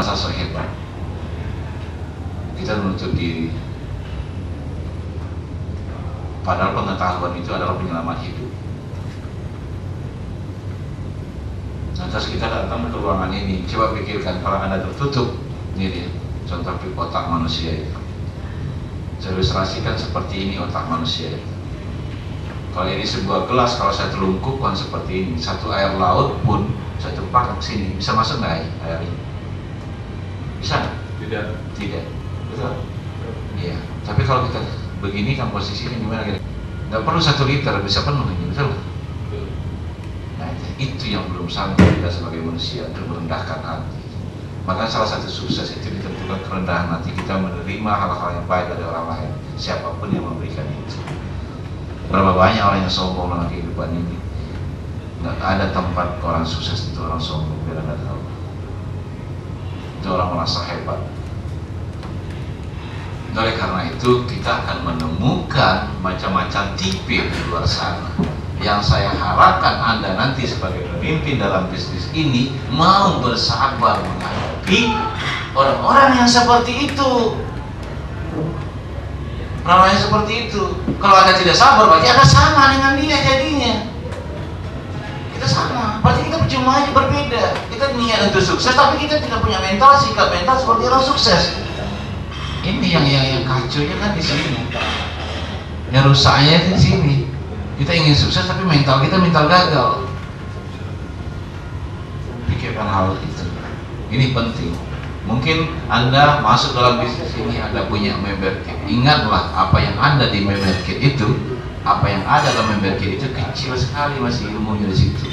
merasa so hebat, kita menutup diri. Padahal pengetahuan itu adalah penyelamat hidup. Lantas kita datang ke ruangan ini, coba pikirkan kalau Anda tertutup, ini dia, contoh otak manusia itu. Saya ilustrasikan seperti ini otak manusia itu. Kalau ini sebuah gelas, kalau saya telungkupkan seperti ini, satu air laut pun saya tempatkan ke sini, bisa masuk nggak air ini? Bisa? Tidak. Tidak. Betul? Iya. Tapi kalau kita begini kan posisinya gimana kira? Nggak perlu 1 liter, bisa penuh ini, betul? Nah, itu yang belum sanggup kita sebagai manusia untuk merendahkan hati. Maka salah satu sukses itu ditentukan kerendahan hati kita menerima hal-hal yang baik dari orang lain, siapapun yang memberikan itu. Berapa banyak orang yang sombong dalam kehidupan ini? Nggak ada tempat orang sukses itu orang sombong, biar Anda tahu. Itu orang merasa hebat. Oleh karena itu kita akan menemukan macam-macam tipe di luar sana. Yang saya harapkan Anda nanti sebagai pemimpin dalam bisnis ini mau bersabar menghadapi orang-orang yang seperti itu. Orang yang seperti itu. Kalau Anda tidak sabar, berarti Anda sama dengan dia jadinya. Kita sama, berarti kita percuma aja, berbeda. Kita niat untuk sukses, tapi kita tidak punya mental, sikap mental seperti orang sukses. Ini yang kacaunya kan di sini. Yang rusaknya di sini. Kita ingin sukses tapi mental kita mental gagal. Pikirkan hal itu. Ini penting. Mungkin Anda masuk dalam bisnis ini, Anda punya member kit. Ingatlah apa yang Anda di member kit itu, apa yang ada dalam member kit itu kecil sekali masih ilmunya di situ.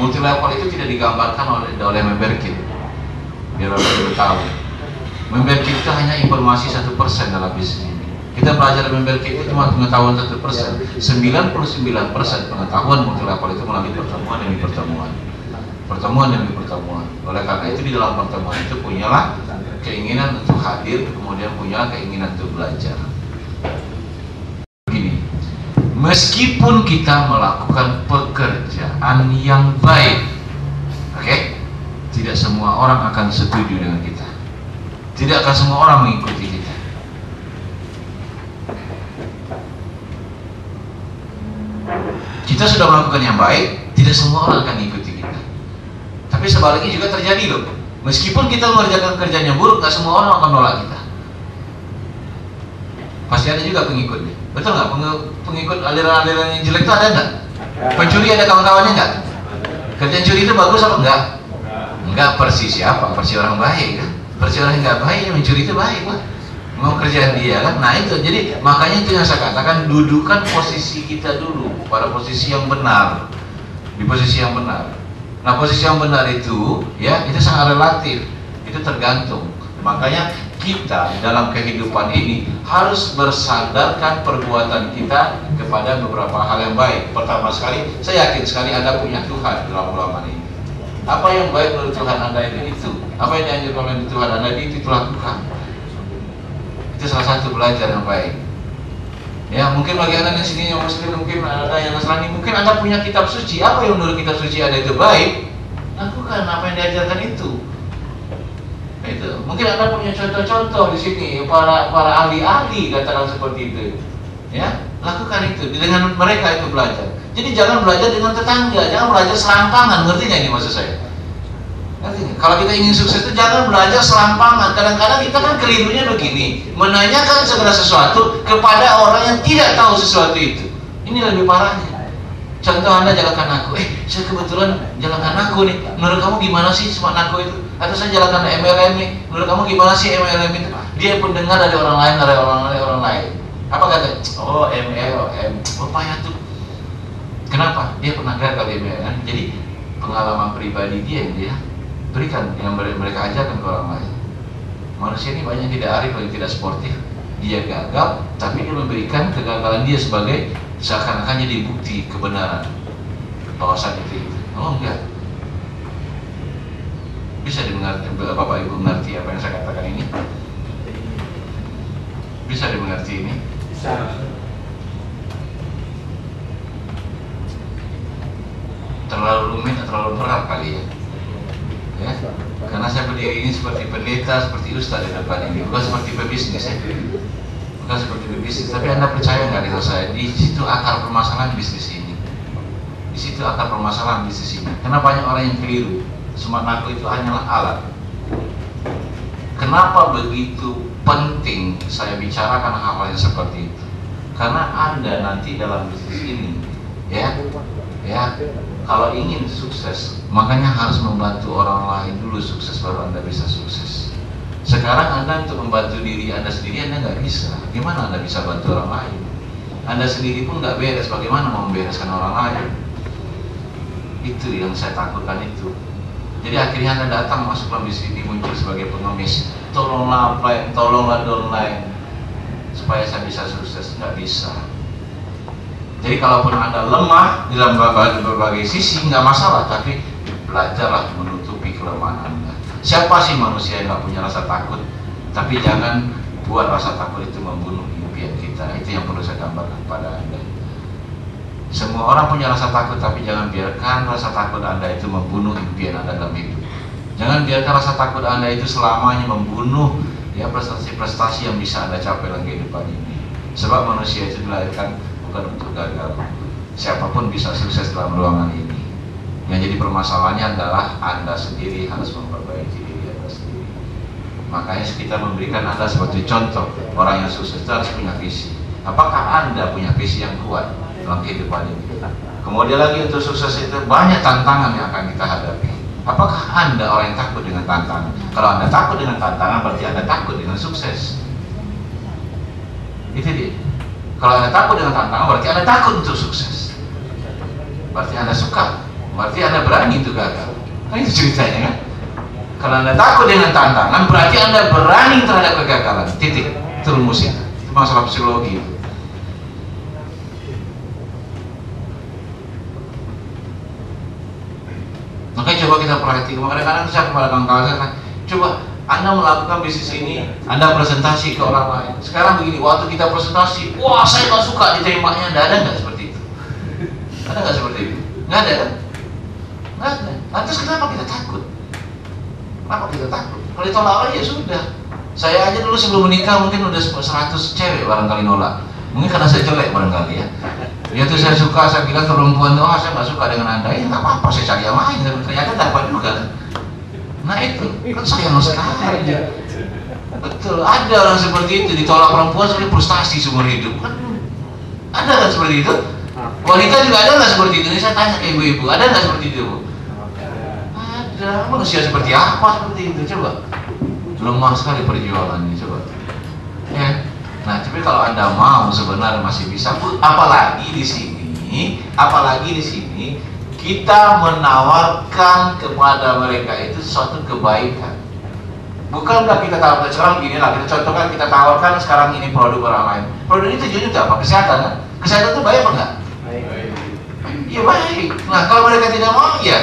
Multi level itu tidak digambarkan oleh member kit. Biar Anda tahu. Member kit itu hanya informasi 1% dalam bisnis ini. Kita belajar member kit itu cuma pengetahuan 1%. 99% pengetahuan multi level itu melalui pertemuan demi pertemuan. Pertemuan demi pertemuan. Oleh karena itu di dalam pertemuan itu punyalah keinginan untuk hadir, kemudian punya keinginan untuk belajar. Begini, meskipun kita melakukan pekerjaan yang baik, oke, tidak semua orang akan setuju dengan kita. Tidak akan semua orang mengikuti kita. Kita sudah melakukan yang baik, tidak semua orang akan mengikuti kita. Tapi sebaliknya juga terjadi loh. Meskipun kita mengerjakan kerjaan yang buruk, nggak semua orang akan menolak kita. Pasti ada juga pengikutnya. Betul nggak? Pengikut aliran-aliran yang jelek itu ada nggak? Pencuri ada kawan-kawannya nggak? Kerjaan curi itu bagus apa enggak? Enggak, persis siapa? Persis orang baik kan? Persis orang yang nggak baik, yang mencuri itu baik lah. Mau kerjaan dia kan? Nah itu, jadi makanya itu yang saya katakan, dudukan posisi kita dulu pada posisi yang benar, di posisi yang benar. Nah posisi yang benar itu, ya itu sangat relatif, itu tergantung. Makanya kita dalam kehidupan ini harus bersandarkan perbuatan kita kepada beberapa hal yang baik. Pertama sekali, saya yakin sekali Anda punya Tuhan dalam ruangan ini. Apa yang baik menurut Tuhan Anda itu? Apa yang dianjurkan oleh Tuhan Anda itu lakukan. Itu salah satu belajar yang baik. Ya mungkin bagi Anda yang sini yang Muslim, mungkin ada yang Nasrani, mungkin Anda punya kitab suci. Apa yang menurut kitab suci Anda itu baik? Lakukan apa yang diajarkan itu. Itu mungkin Anda punya contoh-contoh di sini para ahli-ahli katakan seperti itu. Ya lakukan itu dengan mereka itu belajar. Jadi jangan belajar dengan tetangga, jangan belajar serampangan, ngerti nggak ini maksud saya? Ngerti nggak? Kalau kita ingin sukses itu jangan belajar serampangan. Kadang-kadang kita kan kelirunya begini, menanyakan segala sesuatu kepada orang yang tidak tahu sesuatu itu. Ini lebih parahnya. Contoh Anda jalankan aku, saya kebetulan jalankan aku nih. Menurut kamu gimana sih smart aku itu? Atau saya jalankan MLM nih. Menurut kamu gimana sih MLM itu? Dia pun dengar dari orang lain, orang lain. Apa kata? Oh MLM, oh payah tuh. Kenapa? Dia pernah gagal di MLM. Jadi pengalaman pribadi dia yang dia berikan, yang mereka ajarkan ke orang lain. Manusia ini banyak tidak arif, banyak tidak sportif. Dia gagal, tapi dia memberikan kegagalan dia sebagai seakan-akan jadi bukti kebenaran bahwasan itu. Oh enggak. Bisa dimengerti, Bapak Ibu mengerti apa yang saya katakan ini? Bisa dimengerti ini? Bisa. Terlalu rumit atau terlalu berat kali ya? Ya. Karena saya berdiri ini seperti pendeta, seperti ustaz di depan ini, bukan seperti pebisnis ya. Bukan seperti pebisnis, tapi Anda percaya nggak dengan saya? Di situ akar permasalahan bisnis ini. Di situ akar permasalahan bisnis ini. Karena banyak orang yang keliru. Smart Narco itu hanyalah alat. Kenapa begitu penting saya bicarakan hal-hal yang seperti itu? Karena Anda nanti dalam bisnis ini, ya, kalau ingin sukses, makanya harus membantu orang lain dulu sukses, baru Anda bisa sukses. Sekarang Anda untuk membantu diri Anda sendiri, Anda nggak bisa. Gimana Anda bisa bantu orang lain? Anda sendiri pun nggak beres, bagaimana mau membereskan orang lain? Itu yang saya takutkan itu. Jadi akhirnya Anda datang masuk dalam bisnis ini, muncul sebagai pengemis. Tolonglah upline, tolonglah downline, supaya saya bisa sukses. Nggak bisa. Jadi kalaupun Anda lemah di dalam berbagai sisi, nggak masalah, tapi belajarlah menutupi kelemahan Anda. Siapa sih manusia yang nggak punya rasa takut? Tapi jangan buat rasa takut itu membunuh impian kita. Itu yang perlu saya gambarkan kepada Anda. Semua orang punya rasa takut, tapi jangan biarkan rasa takut Anda itu membunuh impian Anda dalam hidup. Jangan biarkan rasa takut Anda itu selamanya membunuh ya prestasi-prestasi yang bisa Anda capai dalam kehidupan ini. Sebab manusia itu dilahirkan bukan untuk gagal. Siapapun bisa sukses dalam ruangan ini. Yang jadi permasalahannya adalah Anda sendiri harus memperbaiki diri Anda sendiri. Makanya kita memberikan Anda sebagai contoh. Orang yang sukses itu harus punya visi. Apakah Anda punya visi yang kuat dalam kehidupan ini? Kemudian lagi untuk sukses itu banyak tantangan yang akan kita hadapi. Apakah Anda orang yang takut dengan tantangan? Kalau Anda takut dengan tantangan, berarti Anda takut dengan sukses. Itu dia. Kalau Anda takut dengan tantangan, berarti Anda takut untuk sukses. Berarti Anda suka, berarti Anda berani untuk gagal. Nah itu ceritanya kan. Kalau Anda takut dengan tantangan, berarti Anda berani terhadap kegagalan. Titik. Itu rumus itu. Itu masalah psikologi. Makanya coba kita perhatikan. Kadang-kadang saya kepada kawan-kawan saya, coba Anda melakukan bisnis ini, Anda presentasi ke orang lain. Sekarang begini, waktu kita presentasi, wah saya nggak suka diterimanya. Ada nggak seperti itu? Ada nggak seperti itu? Nggak ada kan? Nggak ada. Lantas kenapa kita takut? Kenapa kita takut? Kalau ditolak orang ya sudah. Saya aja dulu sebelum menikah mungkin udah 100 cewek barangkali nolak. Mungkin karena saya jelek barangkali ya. Ya tuh saya suka, saya bilang ke perempuan, oh saya nggak suka dengan Anda. Ya nggak apa-apa, saya cari yang lain. Ternyata dapat juga kan. Nah itu, kan sayang sekali. Betul, ada orang seperti itu, ditolak perempuan sebagai frustasi seumur hidup kan. Ada kan seperti itu? Wanita juga ada nggak seperti itu? Ini saya tanya ke ibu-ibu, ada nggak seperti itu? Ada. Manusia seperti apa seperti itu? Coba. Lemah sekali perjuangannya, coba. Ya. Nah, tapi kalau Anda mau sebenarnya masih bisa, apalagi di sini kita menawarkan kepada mereka itu suatu kebaikan. Bukankah kita tawarkan sekarang begini lah, kita contohkan, kita tawarkan sekarang ini produk orang lain. Produk ini tujuannya untuk apa? Kesehatan kan? Kesehatan itu baik apa enggak? Baik. Iya baik. Nah kalau mereka tidak mau, ya